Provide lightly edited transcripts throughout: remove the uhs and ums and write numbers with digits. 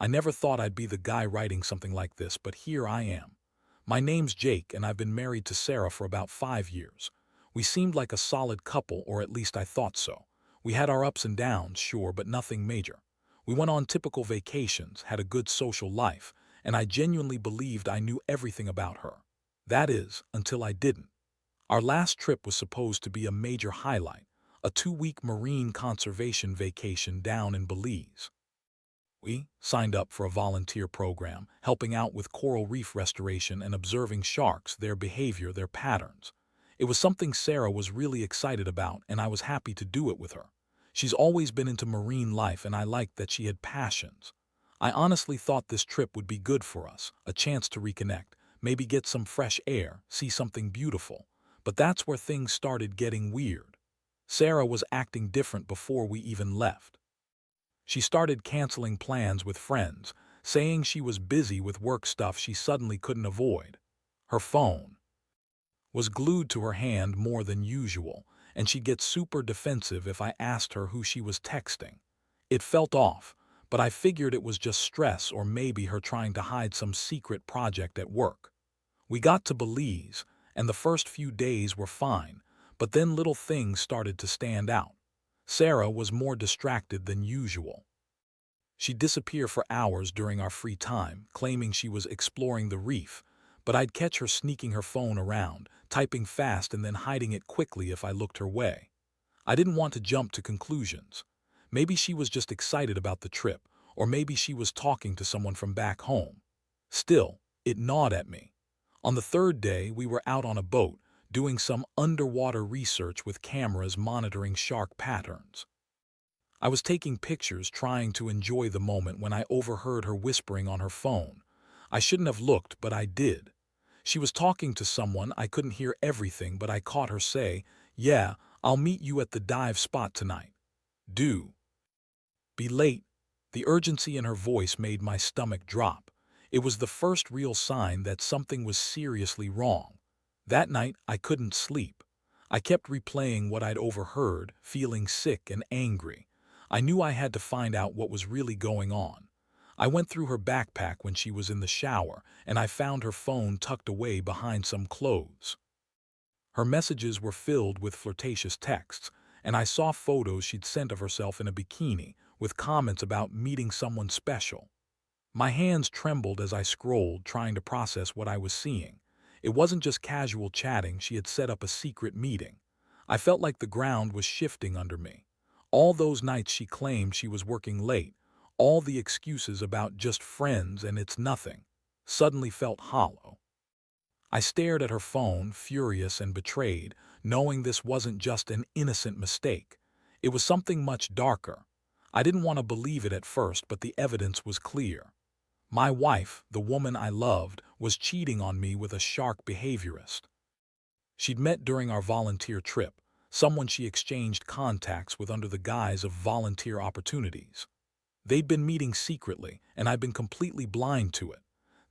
I never thought I'd be the guy writing something like this, but here I am. My name's Jake, and I've been married to Sarah for about 5 years. We seemed like a solid couple, or at least I thought so. We had our ups and downs, sure, but nothing major. We went on typical vacations, had a good social life, and I genuinely believed I knew everything about her. That is, until I didn't. Our last trip was supposed to be a major highlight, a 2-week marine conservation vacation down in Belize. We signed up for a volunteer program, helping out with coral reef restoration and observing sharks, their behavior, their patterns. It was something Sarah was really excited about, and I was happy to do it with her. She's always been into marine life, and I liked that she had passions. I honestly thought this trip would be good for us, a chance to reconnect, maybe get some fresh air, see something beautiful. But that's where things started getting weird. Sarah was acting different before we even left. She started canceling plans with friends, saying she was busy with work stuff she suddenly couldn't avoid. Her phone was glued to her hand more than usual, and she'd get super defensive if I asked her who she was texting. It felt off, but I figured it was just stress or maybe her trying to hide some secret project at work. We got to Belize, and the first few days were fine, but then little things started to stand out. Sarah was more distracted than usual. She'd disappear for hours during our free time, claiming she was exploring the reef, but I'd catch her sneaking her phone around, typing fast and then hiding it quickly if I looked her way. I didn't want to jump to conclusions. Maybe she was just excited about the trip, or maybe she was talking to someone from back home. Still, it gnawed at me. On the third day, we were out on a boat, doing some underwater research with cameras monitoring shark patterns. I was taking pictures, trying to enjoy the moment when I overheard her whispering on her phone. I shouldn't have looked, but I did. She was talking to someone. I couldn't hear everything, but I caught her say, "Yeah, I'll meet you at the dive spot tonight. Do be late." The urgency in her voice made my stomach drop. It was the first real sign that something was seriously wrong. That night, I couldn't sleep. I kept replaying what I'd overheard, feeling sick and angry. I knew I had to find out what was really going on. I went through her backpack when she was in the shower, and I found her phone tucked away behind some clothes. Her messages were filled with flirtatious texts, and I saw photos she'd sent of herself in a bikini, with comments about meeting someone special. My hands trembled as I scrolled, trying to process what I was seeing. It wasn't just casual chatting. She had set up a secret meeting. I felt like the ground was shifting under me. All those nights she claimed she was working late, all the excuses about just friends and it's nothing, suddenly felt hollow. I stared at her phone, furious and betrayed, knowing this wasn't just an innocent mistake. It was something much darker. I didn't want to believe it at first, but the evidence was clear. My wife, the woman I loved, was cheating on me with a shark behaviorist. She'd met during our volunteer trip, someone she exchanged contacts with under the guise of volunteer opportunities. They'd been meeting secretly, and I'd been completely blind to it.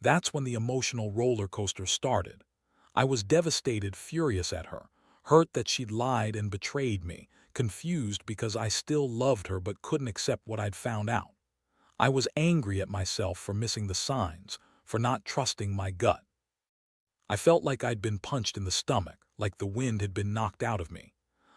That's when the emotional roller coaster started. I was devastated, furious at her, hurt that she'd lied and betrayed me, confused because I still loved her but couldn't accept what I'd found out. I was angry at myself for missing the signs, for not trusting my gut. I felt like I'd been punched in the stomach, like the wind had been knocked out of me.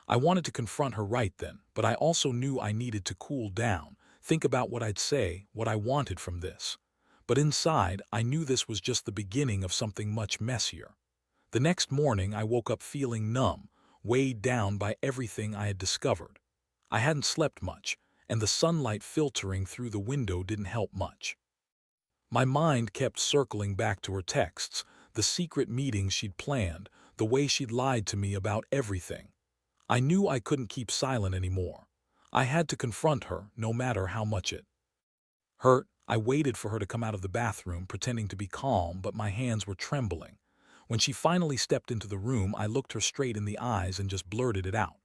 I wanted to confront her right then, but I also knew I needed to cool down, think about what I'd say, what I wanted from this. But inside, I knew this was just the beginning of something much messier. The next morning, I woke up feeling numb, weighed down by everything I had discovered. I hadn't slept much, and the sunlight filtering through the window didn't help much. My mind kept circling back to her texts, the secret meetings she'd planned, the way she'd lied to me about everything. I knew I couldn't keep silent anymore. I had to confront her, no matter how much it hurt. I waited for her to come out of the bathroom, pretending to be calm, but my hands were trembling. When she finally stepped into the room, I looked her straight in the eyes and just blurted it out.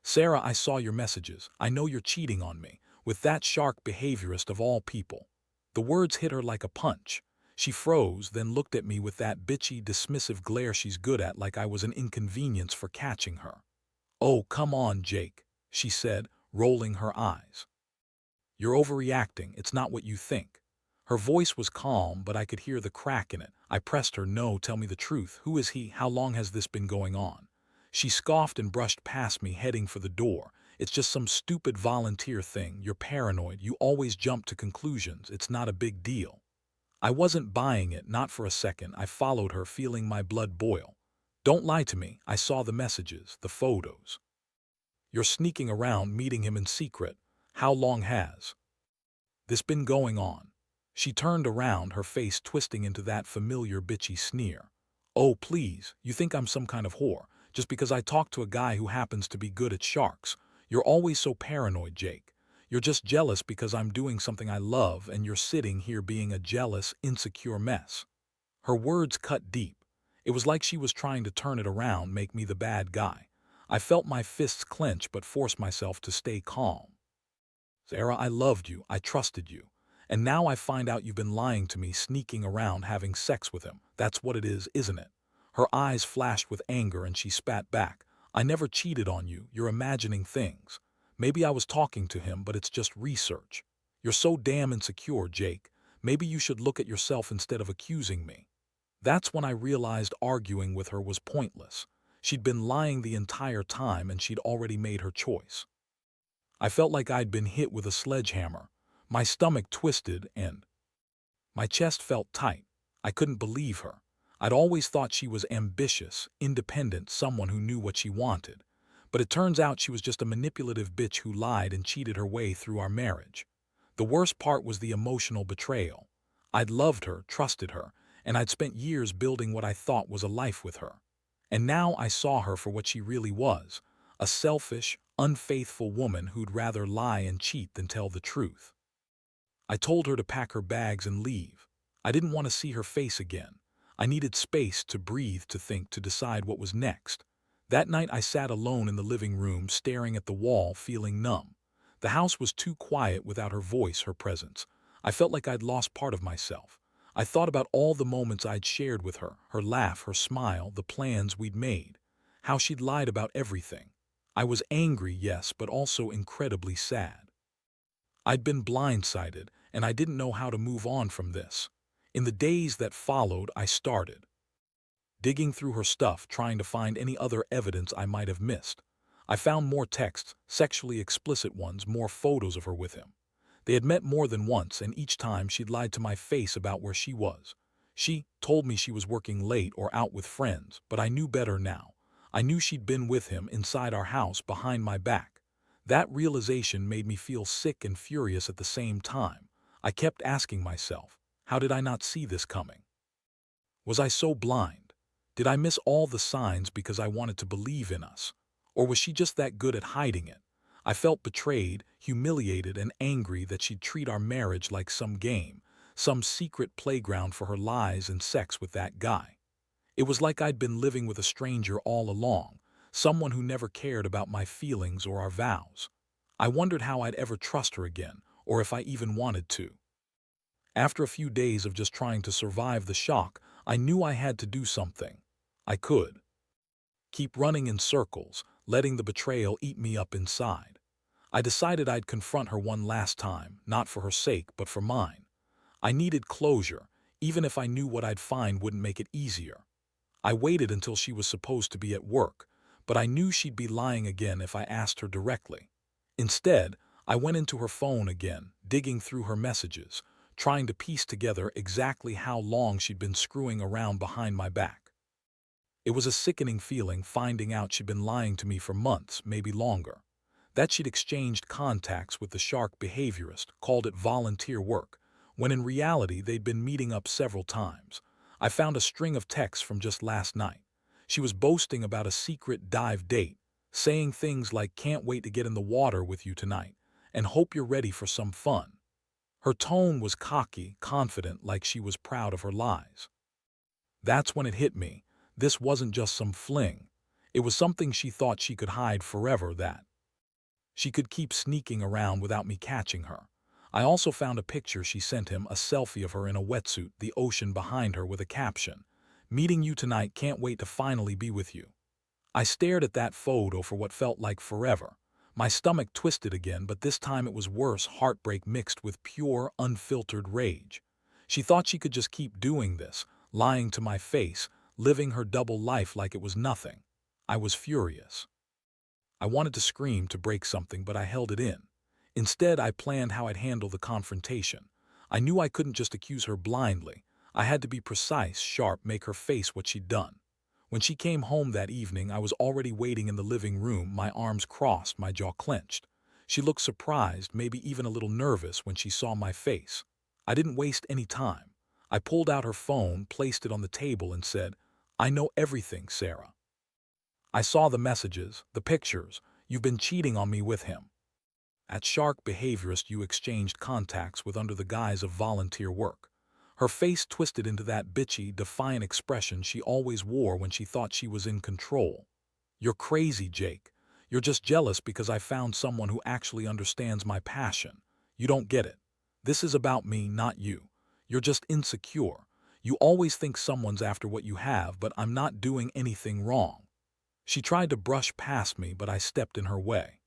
"Sarah, I saw your messages. I know you're cheating on me, with that shark behaviorist of all people." The words hit her like a punch. She froze, then looked at me with that bitchy, dismissive glare she's good at, like I was an inconvenience for catching her. "Oh, come on, Jake," she said, rolling her eyes. "You're overreacting. It's not what you think." Her voice was calm, but I could hear the crack in it. I pressed her, "No, tell me the truth. Who is he? How long has this been going on?" She scoffed and brushed past me, heading for the door. "It's just some stupid volunteer thing. You're paranoid. You always jump to conclusions. It's not a big deal." I wasn't buying it, not for a second. I followed her, feeling my blood boil. "Don't lie to me. I saw the messages, the photos. You're sneaking around, meeting him in secret. How long has this been going on?" She turned around, her face twisting into that familiar bitchy sneer. "Oh, please, you think I'm some kind of whore, just because I talk to a guy who happens to be good at sharks. You're always so paranoid, Jake. You're just jealous because I'm doing something I love, and you're sitting here being a jealous, insecure mess." Her words cut deep. It was like she was trying to turn it around, make me the bad guy. I felt my fists clench but forced myself to stay calm. "Sarah, I loved you, I trusted you. And now I find out you've been lying to me, sneaking around having sex with him. That's what it is, isn't it?" Her eyes flashed with anger and she spat back. "I never cheated on you, you're imagining things. Maybe I was talking to him, but it's just research. You're so damn insecure, Jake. Maybe you should look at yourself instead of accusing me." That's when I realized arguing with her was pointless. She'd been lying the entire time and she'd already made her choice. I felt like I'd been hit with a sledgehammer. My stomach twisted and my chest felt tight. I couldn't believe her. I'd always thought she was ambitious, independent, someone who knew what she wanted. But it turns out she was just a manipulative bitch who lied and cheated her way through our marriage. The worst part was the emotional betrayal. I'd loved her, trusted her, and I'd spent years building what I thought was a life with her. And now I saw her for what she really was, a selfish, unfaithful woman who'd rather lie and cheat than tell the truth. I told her to pack her bags and leave. I didn't want to see her face again. I needed space to breathe, to think, to decide what was next. That night I sat alone in the living room, staring at the wall, feeling numb. The house was too quiet without her voice, her presence. I felt like I'd lost part of myself. I thought about all the moments I'd shared with her, her laugh, her smile, the plans we'd made, how she'd lied about everything. I was angry, yes, but also incredibly sad. I'd been blindsided, and I didn't know how to move on from this. In the days that followed, I started digging through her stuff, trying to find any other evidence I might have missed. I found more texts, sexually explicit ones, more photos of her with him. They had met more than once, and each time she'd lied to my face about where she was. She told me she was working late or out with friends, but I knew better now. I knew she'd been with him inside our house behind my back. That realization made me feel sick and furious at the same time. I kept asking myself, how did I not see this coming? Was I so blind? Did I miss all the signs because I wanted to believe in us? Or was she just that good at hiding it? I felt betrayed, humiliated, and angry that she'd treat our marriage like some game, some secret playground for her lies and sex with that guy. It was like I'd been living with a stranger all along, someone who never cared about my feelings or our vows. I wondered how I'd ever trust her again, or if I even wanted to. After a few days of just trying to survive the shock, I knew I had to do something. I could keep running in circles, letting the betrayal eat me up inside. I decided I'd confront her one last time, not for her sake, but for mine. I needed closure, even if I knew what I'd find wouldn't make it easier. I waited until she was supposed to be at work, but I knew she'd be lying again if I asked her directly. Instead, I went into her phone again, digging through her messages, trying to piece together exactly how long she'd been screwing around behind my back. It was a sickening feeling finding out she'd been lying to me for months, maybe longer. That she'd exchanged contacts with the shark behaviorist, called it volunteer work, when in reality they'd been meeting up several times. I found a string of texts from just last night. She was boasting about a secret dive date, saying things like "can't wait to get in the water with you tonight," and "hope you're ready for some fun." Her tone was cocky, confident, like she was proud of her lies. That's when it hit me. This wasn't just some fling. It was something she thought she could hide forever, that she could keep sneaking around without me catching her. I also found a picture she sent him, a selfie of her in a wetsuit, the ocean behind her, with a caption, "Meeting you tonight, can't wait to finally be with you." I stared at that photo for what felt like forever. My stomach twisted again, but this time it was worse, heartbreak mixed with pure, unfiltered rage. She thought she could just keep doing this, lying to my face, living her double life like it was nothing. I was furious. I wanted to scream to break something, but I held it in. Instead, I planned how I'd handle the confrontation. I knew I couldn't just accuse her blindly. I had to be precise, sharp, make her face what she'd done. When she came home that evening, I was already waiting in the living room, my arms crossed, my jaw clenched. She looked surprised, maybe even a little nervous when she saw my face. I didn't waste any time. I pulled out her phone, placed it on the table, and said, "I know everything, Sarah. I saw the messages, the pictures. You've been cheating on me with him. At Shark Behaviorist, you exchanged contacts with under the guise of volunteer work." Her face twisted into that bitchy, defiant expression she always wore when she thought she was in control. "You're crazy, Jake. You're just jealous because I found someone who actually understands my passion. You don't get it. This is about me, not you. You're just insecure. You always think someone's after what you have, but I'm not doing anything wrong." She tried to brush past me, but I stepped in her way.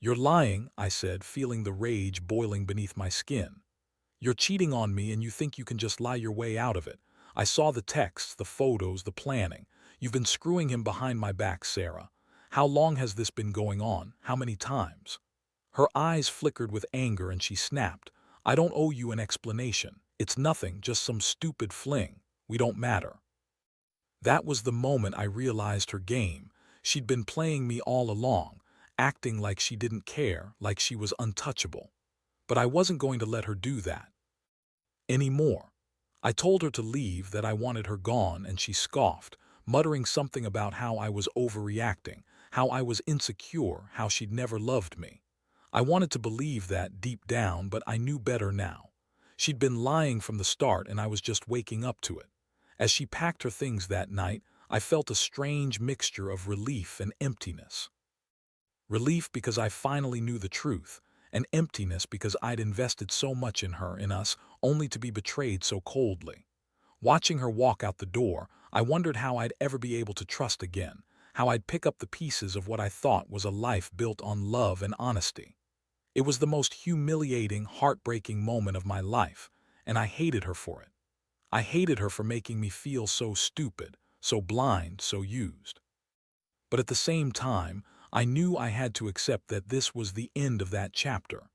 "You're lying," I said, feeling the rage boiling beneath my skin. "You're cheating on me and you think you can just lie your way out of it. I saw the texts, the photos, the planning. You've been screwing him behind my back, Sarah. How long has this been going on? How many times?" Her eyes flickered with anger and she snapped, "I don't owe you an explanation. It's nothing, just some stupid fling. We don't matter." That was the moment I realized her game. She'd been playing me all along, acting like she didn't care, like she was untouchable. But I wasn't going to let her do that anymore. I told her to leave, that I wanted her gone, and she scoffed, muttering something about how I was overreacting, how I was insecure, how she'd never loved me. I wanted to believe that deep down, but I knew better now. She'd been lying from the start and I was just waking up to it. As she packed her things that night, I felt a strange mixture of relief and emptiness. Relief because I finally knew the truth, and emptiness because I'd invested so much in her, in us, only to be betrayed so coldly. Watching her walk out the door, I wondered how I'd ever be able to trust again, how I'd pick up the pieces of what I thought was a life built on love and honesty. It was the most humiliating, heartbreaking moment of my life, and I hated her for it. I hated her for making me feel so stupid, so blind, so used. But at the same time, I knew I had to accept that this was the end of that chapter.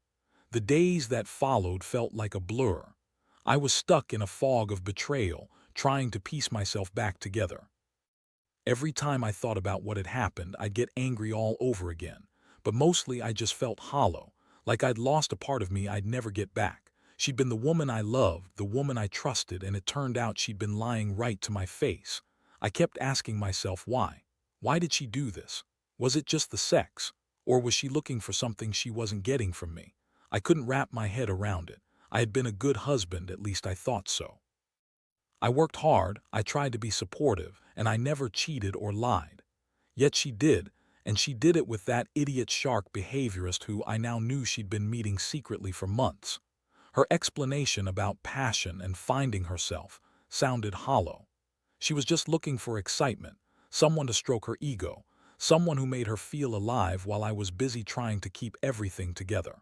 The days that followed felt like a blur. I was stuck in a fog of betrayal, trying to piece myself back together. Every time I thought about what had happened, I'd get angry all over again. But mostly I just felt hollow, like I'd lost a part of me I'd never get back. She'd been the woman I loved, the woman I trusted, and it turned out she'd been lying right to my face. I kept asking myself why. Why did she do this? Was it just the sex? Or was she looking for something she wasn't getting from me? I couldn't wrap my head around it. I had been a good husband, at least I thought so. I worked hard, I tried to be supportive, and I never cheated or lied. Yet she did, and she did it with that idiot shark behaviorist who I now knew she'd been meeting secretly for months. Her explanation about passion and finding herself sounded hollow. She was just looking for excitement, someone to stroke her ego, someone who made her feel alive while I was busy trying to keep everything together.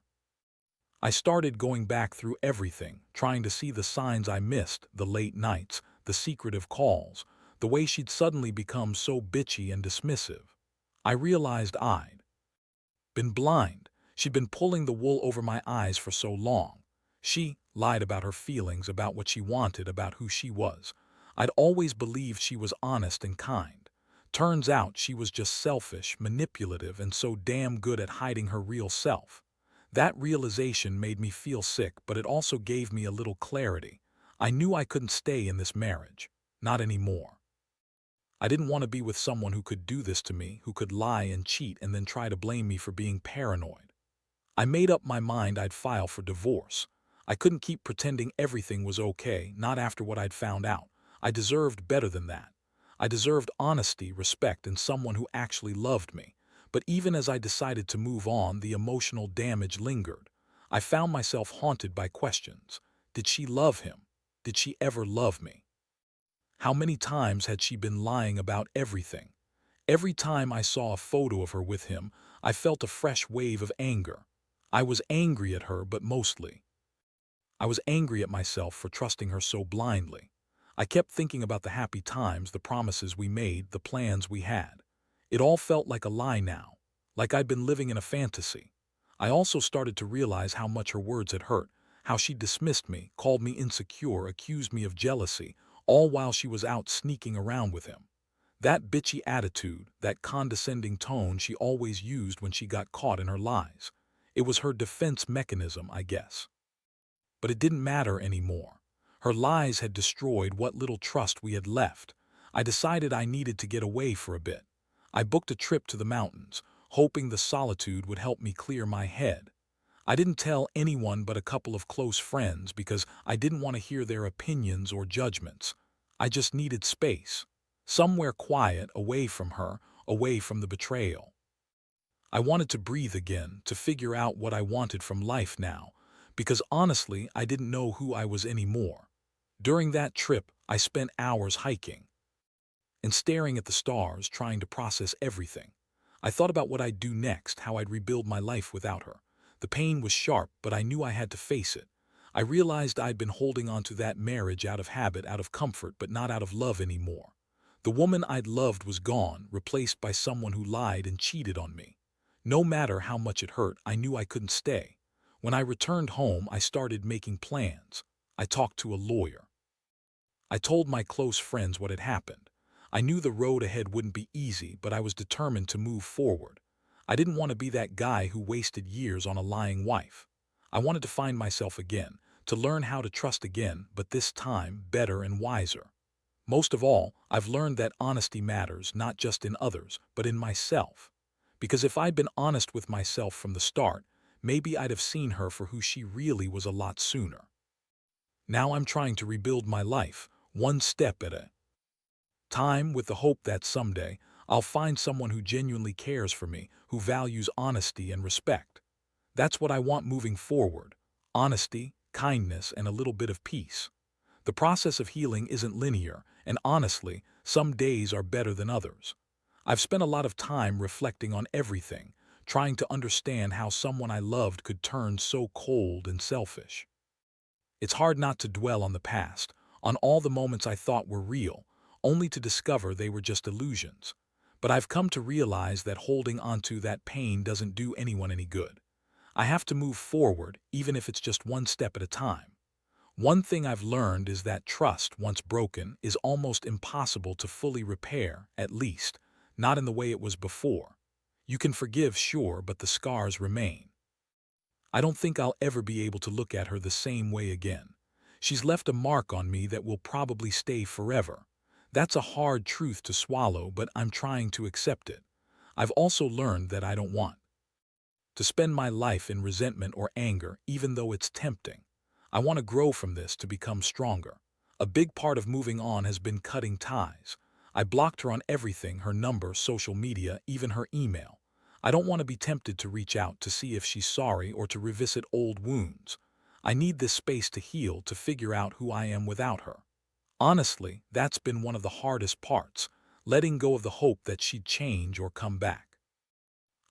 I started going back through everything, trying to see the signs I missed, the late nights, the secretive calls, the way she'd suddenly become so bitchy and dismissive. I realized I'd been blind. She'd been pulling the wool over my eyes for so long. She lied about her feelings, about what she wanted, about who she was. I'd always believed she was honest and kind. Turns out she was just selfish, manipulative, and so damn good at hiding her real self. That realization made me feel sick, but it also gave me a little clarity. I knew I couldn't stay in this marriage. Not anymore. I didn't want to be with someone who could do this to me, who could lie and cheat and then try to blame me for being paranoid. I made up my mind I'd file for divorce. I couldn't keep pretending everything was okay, not after what I'd found out. I deserved better than that. I deserved honesty, respect, and someone who actually loved me. But even as I decided to move on, the emotional damage lingered. I found myself haunted by questions. Did she love him? Did she ever love me? How many times had she been lying about everything? Every time I saw a photo of her with him, I felt a fresh wave of anger. I was angry at her, but mostly I was angry at myself for trusting her so blindly. I kept thinking about the happy times, the promises we made, the plans we had. It all felt like a lie now, like I'd been living in a fantasy. I also started to realize how much her words had hurt, how she dismissed me, called me insecure, accused me of jealousy, all while she was out sneaking around with him. That bitchy attitude, that condescending tone she always used when she got caught in her lies. It was her defense mechanism, I guess. But it didn't matter anymore. Her lies had destroyed what little trust we had left. I decided I needed to get away for a bit. I booked a trip to the mountains, hoping the solitude would help me clear my head. I didn't tell anyone but a couple of close friends because I didn't want to hear their opinions or judgments. I just needed space. Somewhere quiet, away from her, away from the betrayal. I wanted to breathe again, to figure out what I wanted from life now, because honestly, I didn't know who I was anymore. During that trip, I spent hours hiking and staring at the stars, trying to process everything. I thought about what I'd do next, how I'd rebuild my life without her. The pain was sharp, but I knew I had to face it. I realized I'd been holding on to that marriage out of habit, out of comfort, but not out of love anymore. The woman I'd loved was gone, replaced by someone who lied and cheated on me. No matter how much it hurt, I knew I couldn't stay. When I returned home, I started making plans. I talked to a lawyer. I told my close friends what had happened. I knew the road ahead wouldn't be easy, but I was determined to move forward. I didn't want to be that guy who wasted years on a lying wife. I wanted to find myself again, to learn how to trust again, but this time better and wiser. Most of all, I've learned that honesty matters, not just in others, but in myself. Because if I'd been honest with myself from the start, maybe I'd have seen her for who she really was a lot sooner. Now I'm trying to rebuild my life, one step at a time, with the hope that someday I'll find someone who genuinely cares for me, who values honesty and respect. That's what I want moving forward: honesty, kindness, and a little bit of peace. The process of healing isn't linear, and honestly, some days are better than others. I've spent a lot of time reflecting on everything, trying to understand how someone I loved could turn so cold and selfish. It's hard not to dwell on the past, on all the moments I thought were real, only to discover they were just illusions. But I've come to realize that holding onto that pain doesn't do anyone any good. I have to move forward, even if it's just one step at a time. One thing I've learned is that trust, once broken, is almost impossible to fully repair, at least, not in the way it was before. You can forgive, sure, but the scars remain. I don't think I'll ever be able to look at her the same way again. She's left a mark on me that will probably stay forever. That's a hard truth to swallow, but I'm trying to accept it. I've also learned that I don't want to spend my life in resentment or anger, even though it's tempting. I want to grow from this, to become stronger. A big part of moving on has been cutting ties. I blocked her on everything: her number, social media, even her email. I don't want to be tempted to reach out to see if she's sorry or to revisit old wounds. I need this space to heal, to figure out who I am without her. Honestly, that's been one of the hardest parts, letting go of the hope that she'd change or come back.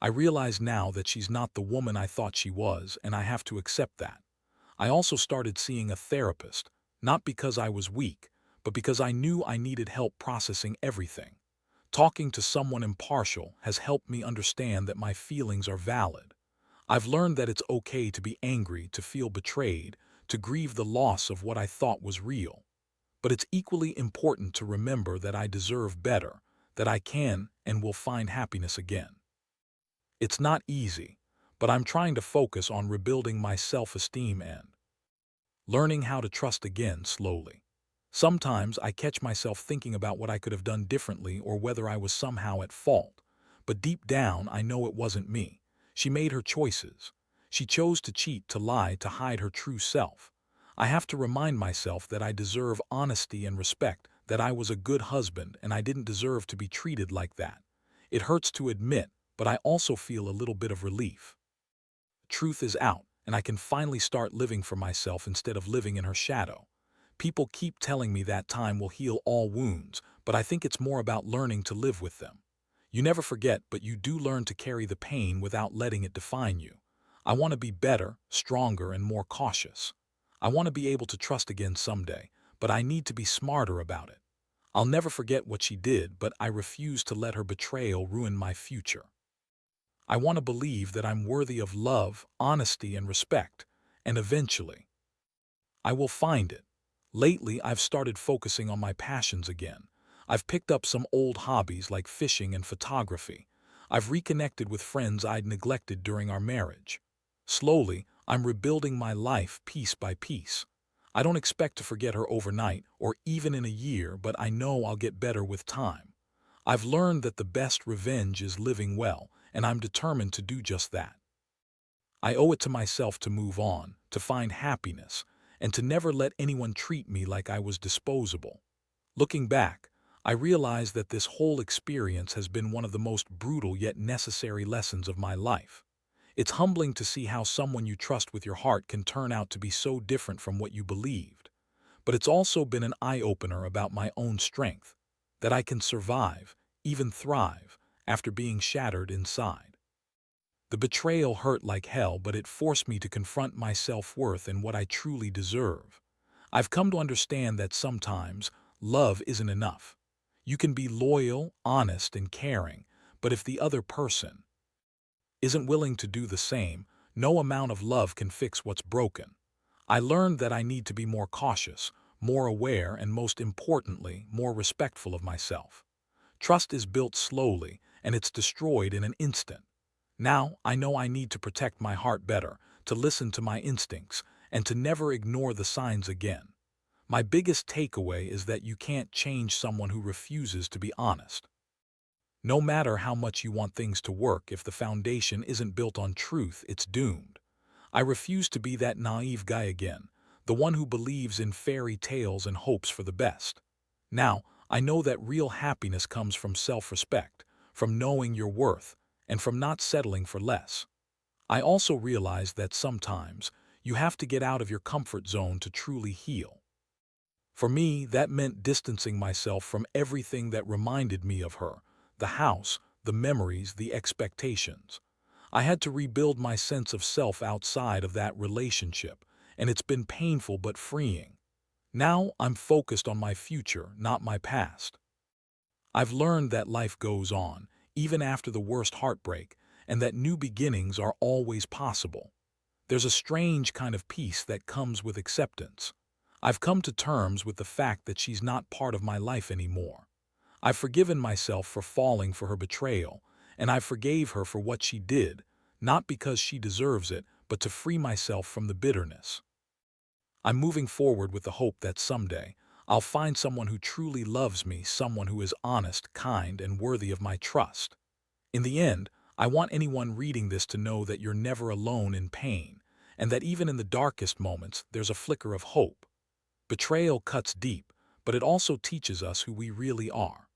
I realize now that she's not the woman I thought she was, and I have to accept that. I also started seeing a therapist, not because I was weak, but because I knew I needed help processing everything. Talking to someone impartial has helped me understand that my feelings are valid. I've learned that it's okay to be angry, to feel betrayed, to grieve the loss of what I thought was real. But it's equally important to remember that I deserve better, that I can and will find happiness again. It's not easy, but I'm trying to focus on rebuilding my self-esteem and learning how to trust again slowly. Sometimes I catch myself thinking about what I could have done differently or whether I was somehow at fault. But deep down, I know it wasn't me. She made her choices. She chose to cheat, to lie, to hide her true self. I have to remind myself that I deserve honesty and respect, that I was a good husband and I didn't deserve to be treated like that. It hurts to admit, but I also feel a little bit of relief. Truth is out, and I can finally start living for myself instead of living in her shadow. People keep telling me that time will heal all wounds, but I think it's more about learning to live with them. You never forget, but you do learn to carry the pain without letting it define you. I want to be better, stronger, and more cautious. I want to be able to trust again someday, but I need to be smarter about it. I'll never forget what she did, but I refuse to let her betrayal ruin my future. I want to believe that I'm worthy of love, honesty, and respect, and eventually, I will find it. Lately, I've started focusing on my passions again. I've picked up some old hobbies like fishing and photography. I've reconnected with friends I'd neglected during our marriage. Slowly, I'm rebuilding my life piece by piece. I don't expect to forget her overnight or even in a year, but I know I'll get better with time. I've learned that the best revenge is living well, and I'm determined to do just that. I owe it to myself to move on, to find happiness, and to never let anyone treat me like I was disposable. Looking back, I realize that this whole experience has been one of the most brutal yet necessary lessons of my life. It's humbling to see how someone you trust with your heart can turn out to be so different from what you believed. But it's also been an eye-opener about my own strength, that I can survive, even thrive, after being shattered inside. The betrayal hurt like hell, but it forced me to confront my self-worth and what I truly deserve. I've come to understand that sometimes love isn't enough. You can be loyal, honest, and caring, but if the other person isn't willing to do the same, no amount of love can fix what's broken. I learned that I need to be more cautious, more aware, and most importantly, more respectful of myself. Trust is built slowly, and it's destroyed in an instant. Now I know I need to protect my heart better, to listen to my instincts, and to never ignore the signs again. My biggest takeaway is that you can't change someone who refuses to be honest. No matter how much you want things to work, if the foundation isn't built on truth, it's doomed. I refuse to be that naive guy again, the one who believes in fairy tales and hopes for the best. Now, I know that real happiness comes from self-respect, from knowing your worth, and from not settling for less. I also realize that sometimes you have to get out of your comfort zone to truly heal. For me, that meant distancing myself from everything that reminded me of her, the house, the memories, the expectations. I had to rebuild my sense of self outside of that relationship, and it's been painful but freeing. Now I'm focused on my future, not my past. I've learned that life goes on, even after the worst heartbreak, and that new beginnings are always possible. There's a strange kind of peace that comes with acceptance. I've come to terms with the fact that she's not part of my life anymore. I've forgiven myself for falling for her betrayal, and I forgave her for what she did, not because she deserves it, but to free myself from the bitterness. I'm moving forward with the hope that someday I'll find someone who truly loves me, someone who is honest, kind, and worthy of my trust. In the end, I want anyone reading this to know that you're never alone in pain, and that even in the darkest moments, there's a flicker of hope. Betrayal cuts deep, but it also teaches us who we really are.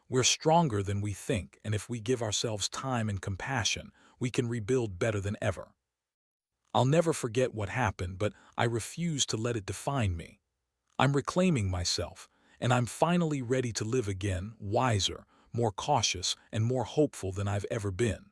We're stronger than we think, and if we give ourselves time and compassion, we can rebuild better than ever. I'll never forget what happened, but I refuse to let it define me. I'm reclaiming myself, and I'm finally ready to live again, wiser, more cautious, and more hopeful than I've ever been.